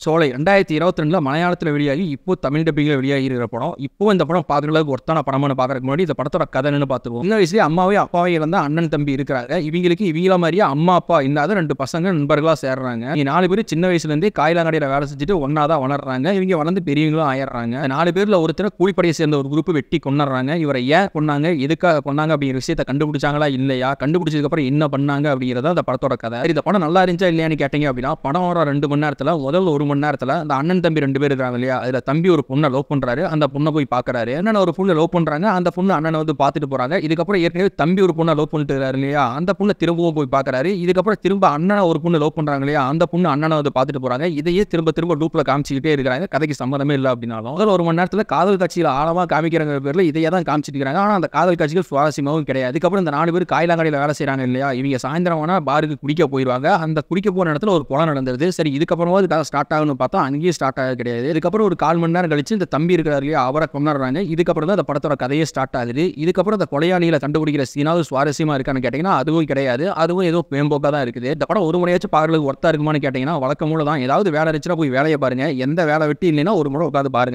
சோலை 2022ல மலையாளத்துல வெளியாகி இப்போ தமிழ் டப்பிங்ல வெளியாகி இருக்கிற படம். இப்போ இந்த படம் பார்க்குற அளவுக்கு ஒர்த்தான படம்னு பார்க்கறதுக்கு முன்னாடி இந்த படத்தோட கதை என்னன்னு பார்த்துருவோம். சின்ன வயசுலேயே அம்மாவே அப்பாவே இறந்தா அண்ணன் தம்பி இருக்கிறாங்க. இவங்கள மாதிரியே அம்மா அப்பா இல்லாத 2 பசங்க நண்பர்களாக சேர்றாங்க. இவங்க 4 பேர் சின்ன வயசுலேருந்தே காயிலாங்கடையில் வேலை செஞ்சுட்டு ஒன்னா தான் வளர்றாங்க. இவங்க வளர்ந்து பெரியவங்களும் ஆயிடுறாங்க. 4 பேர்ல ஒருத்தர் கூலிப்படையை சேர்ந்த ஒரு குரூப் வெட்டி கொண்டுறாங்க. இவரை ஏன் கொன்னாங்க, எதுக்காக கொன்னாங்க அப்படிங்கிற விஷயத்தை கண்டுபிடிச்சாங்களா இல்லையா, கண்டுபிடிச்சதுக்கு அப்புறம் என்ன பண்ணாங்க அப்படிங்கிறத அந்த படத்தோட கதை. இந்த படம் நல்லா இருந்துச்சா இல்லையான்னு கேட்டீங்க அப்படின்னா, படம் வர 2 மணி நேரத்தில் முதல் 1 மணி நேரத்தில் அந்த அண்ணன் தம்பி 2 பேர் இருக்காங்க இல்லையா, அதுல தம்பி ஒரு பொண்ணை லவ் பண்றாரு. அந்த பொண்ணை போய் பாக்குறாரு. அண்ணன் ஒரு பொண்ணை லவ் பண்றாங்க. அந்த பொண்ணு அண்ணனை வந்து பார்த்துட்டு போறாங்க. இதுக்கப்புறம் ஏற்கனவே தம்பி ஒரு பொண்ணை லவ் பண்ணிட்டு இருக்காரு இல்லையா, அந்த பொண்ணை திரும்பவும் போய் பாக்குறாரு. இதுக்கப்புறம் திரும்ப அண்ணனை ஒரு பொண்ணு லவ் பண்றாங்க இல்லையா, அந்த பொண்ணு அண்ணனை வந்து பார்த்துட்டு போறாங்க. இதையே திரும்ப திரும்ப லூப்ல காமிச்சிக்கிட்டே இருக்காங்க. கதைக்கு சம்மந்தமே இல்லை அப்படின்னாலும் முதல் 1 மணி நேரத்தில் காதல் காட்சியில் ஆழமா காமிக்கிறாங்க பேர்ல இதையே தான் காமிச்சிட்டு இருக்காங்க. ஆனா அந்த காதல் காட்சிகள் சுவாரஸ்யமாகவும் கிடையாது. அதுக்கப்புறம் இந்த 4 பேர் காயிலாங்கடையில் வேலை செய்யறாங்க இல்லையா, இவங்க சாயந்தரம் ஆனா பாருக்கு குடிக்க போயிடுவாங்க. அந்த குடிக்க போன இடத்துல ஒரு கொலை நடந்தது. சரி, இதுக்கப்புறமா கதை ஸ்டார்ட் ஆகுன்னு பார்த்தா அங்கேயும் ஸ்டார்ட் ஆக கிடையாது. இதுக்கப்புறம் ஒரு 1/4 மணி நேரம் கழிச்சு இந்த தம்பி இருக்கிறார் இல்லையா, அவரை கொண்டாடுறாங்க. இதுக்கப்புறம் தான் அந்த படத்தோட கதையே ஸ்டார்ட் ஆகுது. இதுக்கப்புறம் அந்த கொலையாளிகளை கண்டுபிடிக்கிற சீனாவது சுவாரஸ்யமா இருக்கான்னு கேட்டீங்கன்னா அதுவும் கிடையாது. அதுவும் ஏதோ மேம்போக்கா தான் இருக்குது. இந்த படம் ஒரு முறையாச்சும் பார்க்கறதுக்கு ஒர்த்தா இருக்குமான்னு கேட்டீங்கன்னா வழக்கம் போல தான். ஏதாவது வேலை இருந்துச்சுன்னா போய் வேலையை பாருங்க. எந்த வேலை வெட்டி இல்லைன்னா ஒரு முறை உட்காந்து பாருங்க.